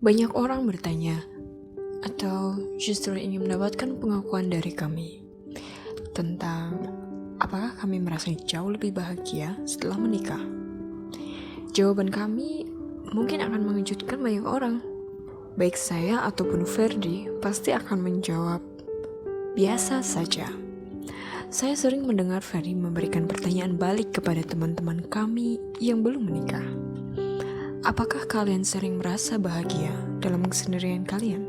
Banyak orang bertanya, atau justru ingin mendapatkan pengakuan dari kami tentang apakah kami merasa jauh lebih bahagia setelah menikah. Jawaban kami mungkin akan mengejutkan banyak orang. Baik saya ataupun Ferdi pasti akan menjawab, biasa saja. Saya sering mendengar Ferdi memberikan pertanyaan balik kepada teman-teman kami yang belum menikah. Apakah kalian sering merasa bahagia dalam kesendirian kalian?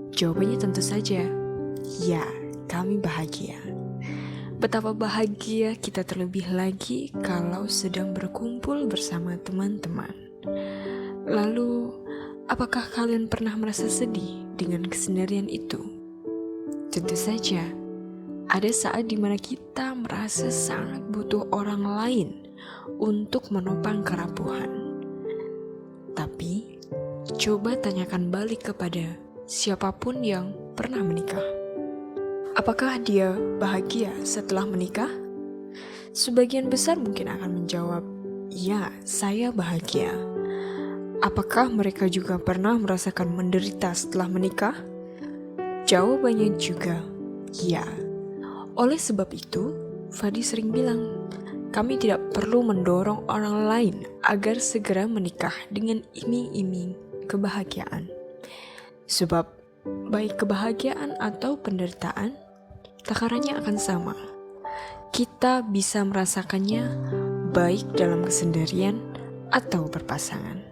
Jawabannya tentu saja, ya, kami bahagia. Betapa bahagia kita terlebih lagi kalau sedang berkumpul bersama teman-teman. Lalu, apakah kalian pernah merasa sedih dengan kesendirian itu? Tentu saja, ada saat di mana kita merasa sangat butuh orang lain untuk menopang kerapuhan. Tapi, coba tanyakan balik kepada siapapun yang pernah menikah. Apakah dia bahagia setelah menikah? Sebagian besar mungkin akan menjawab, ya, saya bahagia. Apakah mereka juga pernah merasakan menderita setelah menikah? Jawabannya juga, ya. Oleh sebab itu, Fadi sering bilang, kami tidak perlu mendorong orang lain agar segera menikah dengan iming-iming kebahagiaan. Sebab, baik kebahagiaan atau penderitaan, takarannya akan sama. Kita bisa merasakannya baik dalam kesendirian atau berpasangan.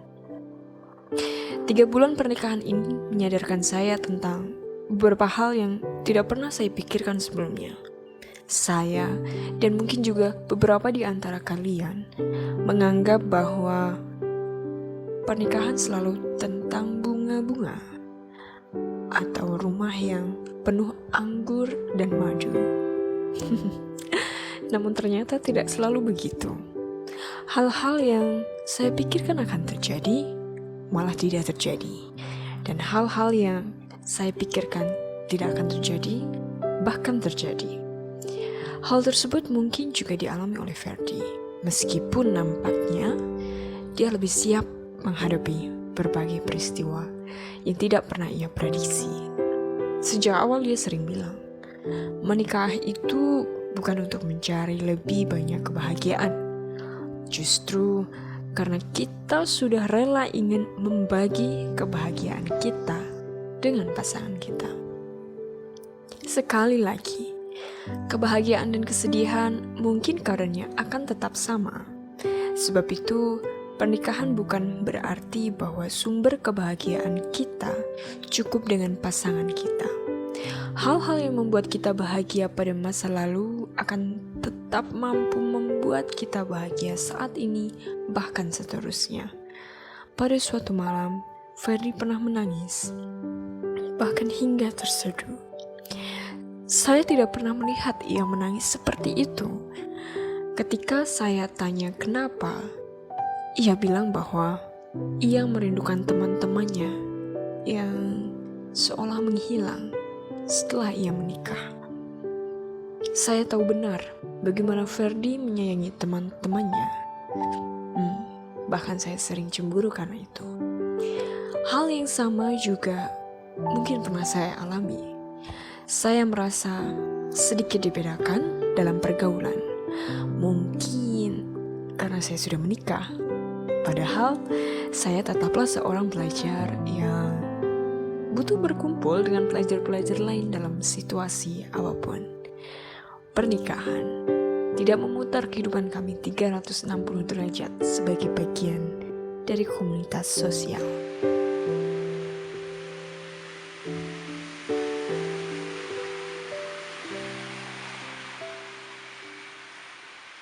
3 bulan pernikahan ini menyadarkan saya tentang beberapa hal yang tidak pernah saya pikirkan sebelumnya. Saya, dan mungkin juga beberapa di antara kalian, menganggap bahwa pernikahan selalu tentang bunga-bunga atau rumah yang penuh anggur dan madu. Namun ternyata tidak selalu begitu. Hal-hal yang saya pikirkan akan terjadi, malah tidak terjadi. Dan hal-hal yang saya pikirkan tidak akan terjadi, bahkan terjadi. Hal tersebut mungkin juga dialami oleh Ferdi, meskipun nampaknya dia lebih siap menghadapi berbagai peristiwa yang tidak pernah ia prediksi. Sejak awal dia sering bilang, menikah itu bukan untuk mencari lebih banyak kebahagiaan. Justru karena kita sudah rela ingin membagi kebahagiaan kita dengan pasangan kita. Sekali lagi, kebahagiaan dan kesedihan mungkin kadarnya akan tetap sama. Sebab itu, pernikahan bukan berarti bahwa sumber kebahagiaan kita cukup dengan pasangan kita. Hal-hal yang membuat kita bahagia pada masa lalu akan tetap mampu membuat kita bahagia saat ini, bahkan seterusnya. Pada suatu malam, Ferdi pernah menangis, bahkan hingga terseduh. Saya tidak pernah melihat ia menangis seperti itu. Ketika saya tanya kenapa, ia bilang bahwa ia merindukan teman-temannya yang seolah menghilang setelah ia menikah. Saya tahu benar bagaimana Ferdi menyayangi teman-temannya. Bahkan saya sering cemburu karena itu. Hal yang sama juga mungkin pernah saya alami. Saya merasa sedikit dibedakan dalam pergaulan. Mungkin karena saya sudah menikah. Padahal saya tetaplah seorang pelajar yang butuh berkumpul dengan pelajar-pelajar lain dalam situasi apapun. Pernikahan tidak memutar kehidupan kami 360 derajat sebagai bagian dari komunitas sosial.